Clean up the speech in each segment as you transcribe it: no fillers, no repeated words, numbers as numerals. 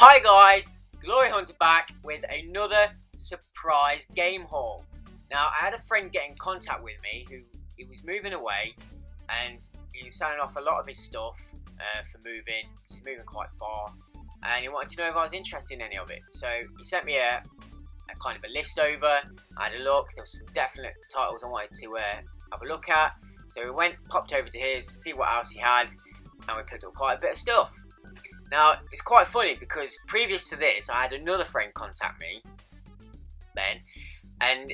Hi guys, GloryHunter back with another surprise game haul. Now I had a friend get in contact with me who he was moving away and he was selling off a lot of his stuff for moving. He's moving quite far and he wanted to know if I was interested in any of it. So he sent me a kind of a list over. I had a look. There was some definite titles I wanted to have a look at. So we went, popped over to his, see what else he had, and we picked up quite a bit of stuff. Now, it's quite funny because previous to this, I had another friend contact me, Ben, and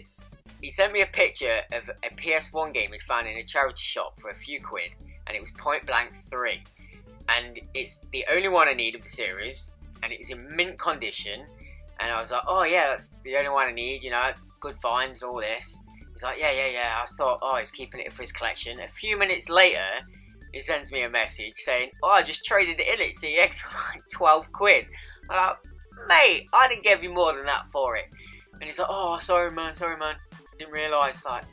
he sent me a picture of a PS1 game he found in a charity shop for a few quid, and it was Point Blank 3. And it's the only one I need of the series, and it's in mint condition, and I was like, oh yeah, that's the only one I need, you know, good finds, all this. He's like, yeah. I thought, oh, he's keeping it for his collection. A few minutes later, he sends me a message saying, oh, I just traded it in at CX for like 12 quid. I'm like, mate, I didn't give you more than that for it. And he's like, oh, sorry man. Didn't realise. Like,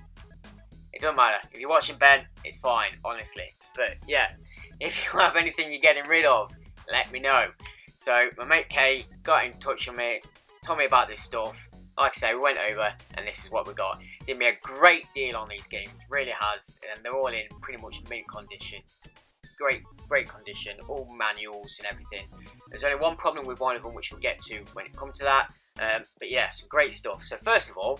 it doesn't matter. If you're watching, Ben, it's fine, honestly. But yeah, if you have anything you're getting rid of, let me know. So my mate Kay got in touch with me, told me about this stuff. Like I say, we went over and this is what we got. Did me a great deal on these games, really has, and they're all in pretty much mint condition. Great condition, all manuals and everything. There's only one problem with one of them, which we'll get to when it comes to that. But yeah, some great stuff. So first of all,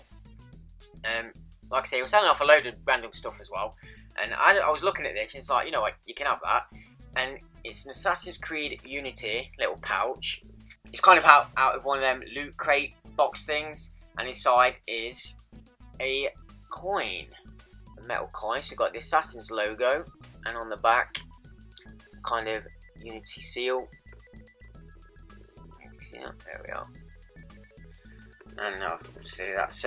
like I say, we're selling off a load of random stuff as well. And I was looking at this and it's like, you know what, you can have that. And it's an Assassin's Creed Unity little pouch. It's kind of out of one of them loot crate box things, and inside is a coin, a metal coin. So we've got the Assassin's logo, and on the back, kind of Unity seal. Yeah, there we are. And obviously that's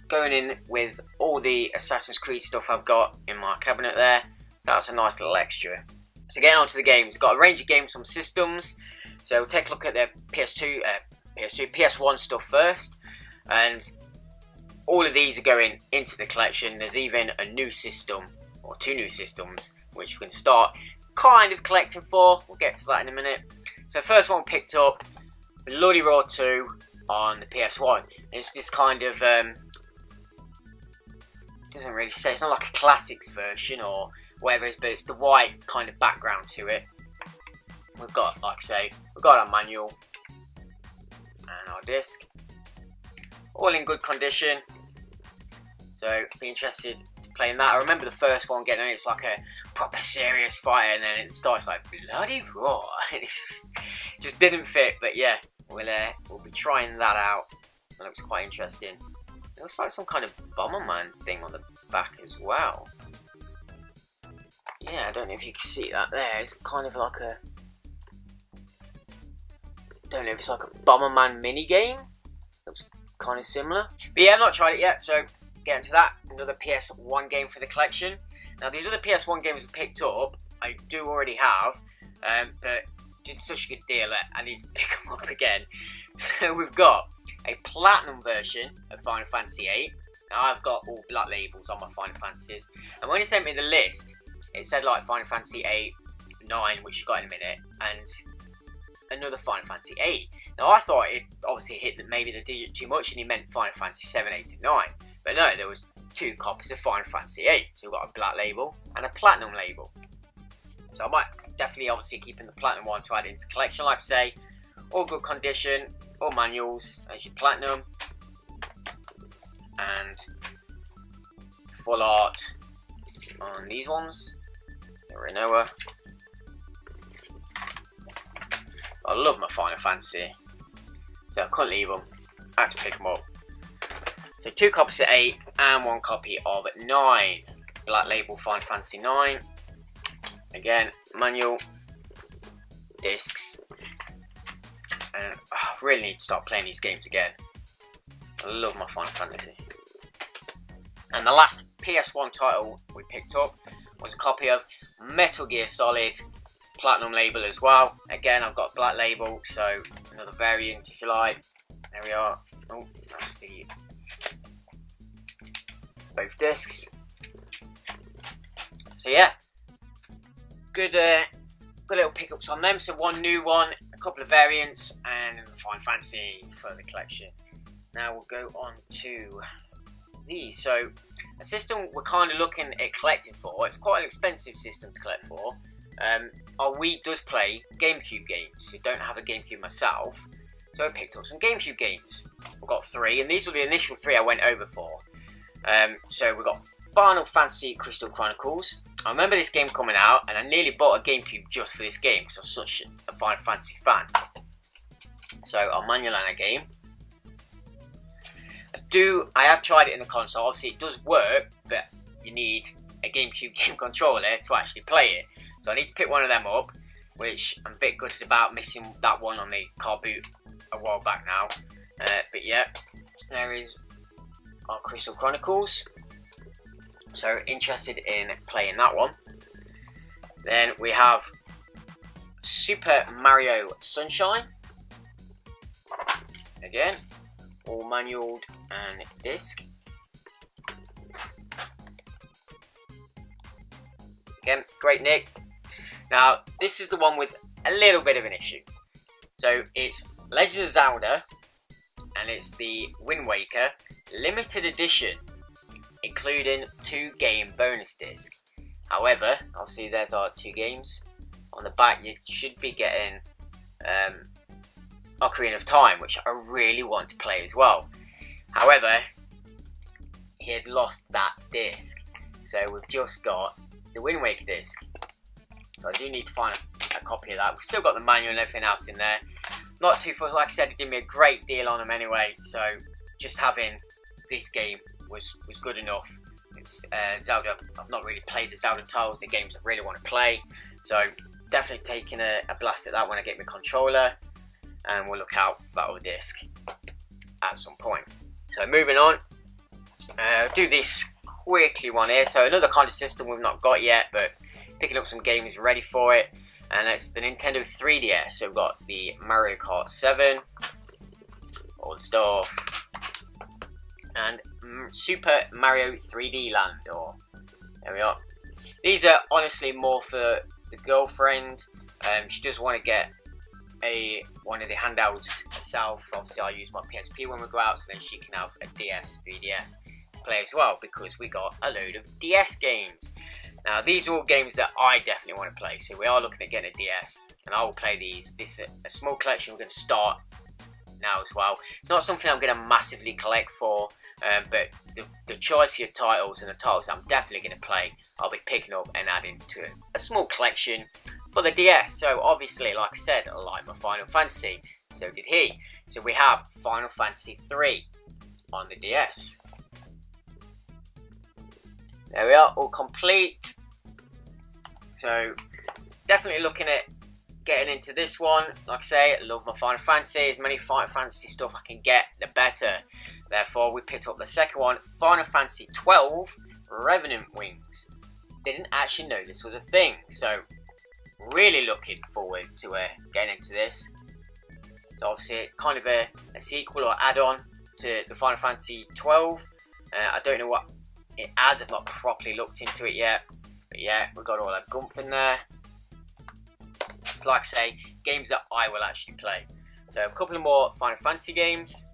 going in with all the Assassin's Creed stuff I've got in my cabinet there. That's a nice little extra. So getting on to the games, we've got a range of games from systems. So we'll take a look at the PS1 stuff first, and all of these are going into the collection. There's even a new system, or two new systems, which we're going to start kind of collecting for. We'll get to that in a minute. So first one picked up, Bloody Roar 2 on the PS1. It's this kind of, doesn't really say, it's not like a classics version or whatever it is, but it's the white kind of background to it. We've got, like I say, we've got our manual and our disc, all in good condition. So be interested to play in that. I remember the first one getting it, it's like a proper serious fight, and then it starts like Bloody Roar. It just didn't fit, but yeah, we'll be trying that out. It looks quite interesting. It looks like some kind of Bomberman thing on the back as well. Yeah, I don't know if you can see that there. It's kind of like a, don't know if it's like a Bomberman mini game. Looks kind of similar. But yeah, I've not tried it yet, so getting to that. Another PS1 game for the collection. Now these other PS1 games I picked up, I do already have, but did such a good deal that I need to pick them up again. So we've got a platinum version of Final Fantasy VIII. Now I've got all black labels on my Final Fantasies, and when he sent me the list, it said like Final Fantasy VIII, 9, which you've got in a minute, and another Final Fantasy VIII. Now I thought it obviously hit maybe the digit too much and he meant Final Fantasy 7, 8 and 9. But no, there was two copies of Final Fantasy VIII. So we've got a black label and a platinum label. So I might definitely obviously keep in the platinum one to add into the collection. Like I say, all good condition, all manuals, as your platinum. And full art on these ones. Renoa. I love my Final Fantasy, so I couldn't leave them. I had to pick them up. So 2 copies of 8 and 1 copy of 9. Black label Final Fantasy 9. Again, manual, discs, and I really need to start playing these games again. I love my Final Fantasy. And the last PS1 title we picked up was a copy of Metal Gear Solid, platinum label as well. Again, I've got black label, so another variant if you like. There we are. Oh, that's the both discs. So yeah, good little pickups on them. So one new one couple of variants, and Final Fantasy for the collection. Now we'll go on to these. So a system we're kind of looking at collecting for. It's quite an expensive system to collect for. Our Wii does play GameCube games. So don't have a GameCube myself, so I picked up some GameCube games. We've got 3, and these were the initial 3 I went over for. So we've got Final Fantasy Crystal Chronicles. I remember this game coming out, and I nearly bought a GameCube just for this game because I was such a Final Fantasy fan. So our manual and a game. I have tried it in the console. Obviously it does work, but you need a GameCube game controller to actually play it. So I need to pick one of them up, which I'm a bit gutted about missing that one on the car boot a while back now. But yeah, there is our Crystal Chronicles. So interested in playing that one. Then we have Super Mario Sunshine. Again, all manualed and disc. Again, great nick. Now, this is the one with a little bit of an issue. So it's Legend of Zelda, and it's the Wind Waker limited edition, including 2 game bonus discs. However, obviously there's our 2 games. On the back you should be getting Ocarina of Time, which I really want to play as well. However, he had lost that disc, so we've just got the Wind Waker disc. So I do need to find a copy of that. We've still got the manual and everything else in there. Not too fussed, like I said, it did me a great deal on them anyway, so just having this game was good enough. It's Zelda. I've not really played the Zelda titles, the games I really want to play, so definitely taking a blast at that when I get my controller, and we'll look out for that other disc at some point. So moving on, do this quickly one here. So another kind of system we've not got yet, but picking up some games ready for it, and it's the Nintendo 3DS. So we've got the Mario Kart 7, all the stuff, and Super Mario 3D Land, or there we are. These are honestly more for the girlfriend. She does want to get one of the handhelds herself. Obviously I use my PSP when we go out, so then she can have a DS, 3DS to play as well, because we got a load of DS games. Now these are all games that I definitely want to play, so we are looking at getting a DS, and I will play these. This is a small collection we're going to start now as well. It's not something I'm going to massively collect for, but the choice of titles and the titles I'm definitely going to play, I'll be picking up and adding to a small collection for the DS. So obviously, like I said, I like my Final Fantasy, so did he. So we have Final Fantasy 3 on the DS. There we are, all complete. So definitely looking at getting into this one. Like I say, I love my Final Fantasy. As many Final Fantasy stuff I can get, the better. Therefore, we picked up the second one, Final Fantasy 12 Revenant Wings. Didn't actually know this was a thing, so really looking forward to getting into this. So obviously, kind of a sequel or add-on to the Final Fantasy 12. I don't know what it adds. I've not properly looked into it yet, but yeah, we've got all that gumph in there. Like I say, games that I will actually play. So a couple of more Final Fantasy games.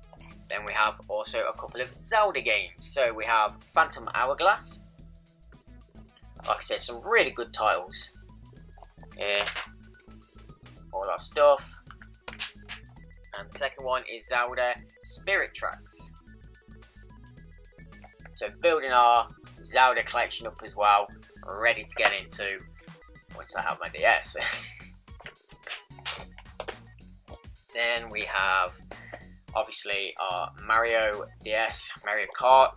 Then we have also a couple of Zelda games. So we have Phantom Hourglass. Like I said, some really good titles. All our stuff. And the second one is Zelda Spirit Tracks. So building our Zelda collection up as well, ready to get into once I have my DS. Then we have obviously our Mario DS, Mario Kart.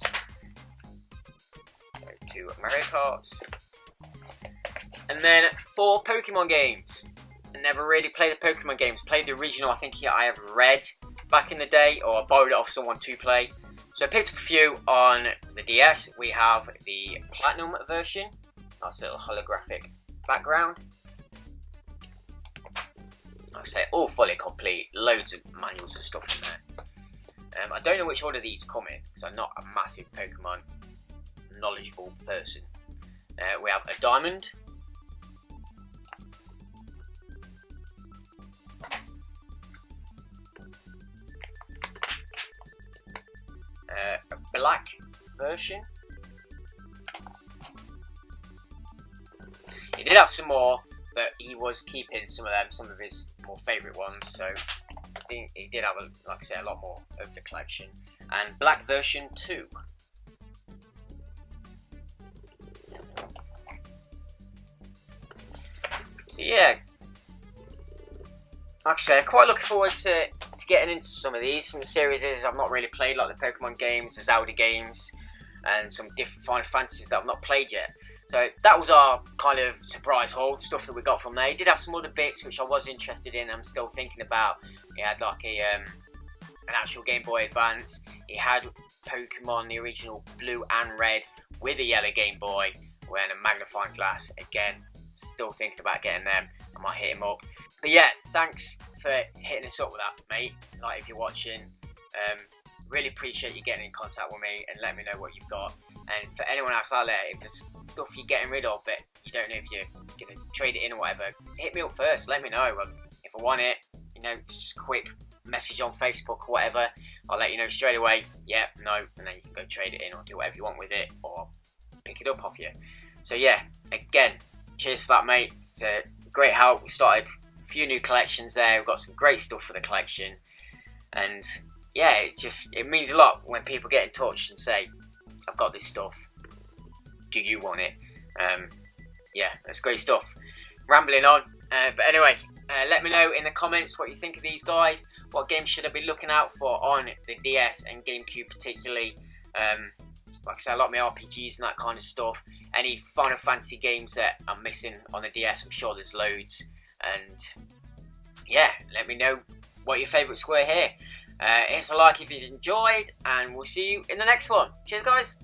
Go to Mario Karts. And then 4 Pokemon games. I never really played the Pokemon games. Played the original, I think I have Red back in the day, or I borrowed it off someone to play. So I picked up a few on the DS. We have the Platinum version. That's a little holographic background. Like I say, all fully complete. Loads of manuals and stuff in there. I don't know which order these come in, because I'm not a massive Pokemon knowledgeable person. We have a Diamond. version. He did have some more, but he was keeping some of them, some of his more favourite ones, so I think he did have, like I say, a lot more of the collection. And black version 2. So yeah, like I say, quite looking forward to getting into some of these. Some of the series I've not really played, like the Pokemon games, the Zelda games, and some different Final Fantasies that I've not played yet. So that was our kind of surprise haul, stuff that we got from there. He did have some other bits which I was interested in, I'm still thinking about. He had like an actual Game Boy Advance. He had Pokemon, the original blue and red, with a yellow Game Boy, wearing a magnifying glass. Again, still thinking about getting them. I might hit him up. But yeah, thanks for hitting us up with that, mate. Like, if you're watching, really appreciate you getting in contact with me and let me know what you've got. And for anyone else out there, if there's stuff you're getting rid of but you don't know if you're going to trade it in or whatever, hit me up first, let me know. If I want it, you know, just a quick message on Facebook or whatever, I'll let you know straight away, yeah, no, and then you can go trade it in or do whatever you want with it or pick it up off you. So yeah, again, cheers for that, mate. It's a great help. We started a few new collections there, we've got some great stuff for the collection, and yeah, it means a lot when people get in touch and say, I've got this stuff, do you want it? Yeah, that's great stuff. Rambling on, but anyway, let me know in the comments what you think of these guys. What games should I be looking out for on the DS and GameCube particularly? Like I said, I like my RPGs and that kind of stuff. Any Final Fantasy games that I'm missing on the DS, I'm sure there's loads. And yeah, let me know what your favourites were here. Hit a like if you enjoyed, and we'll see you in the next one. Cheers, guys.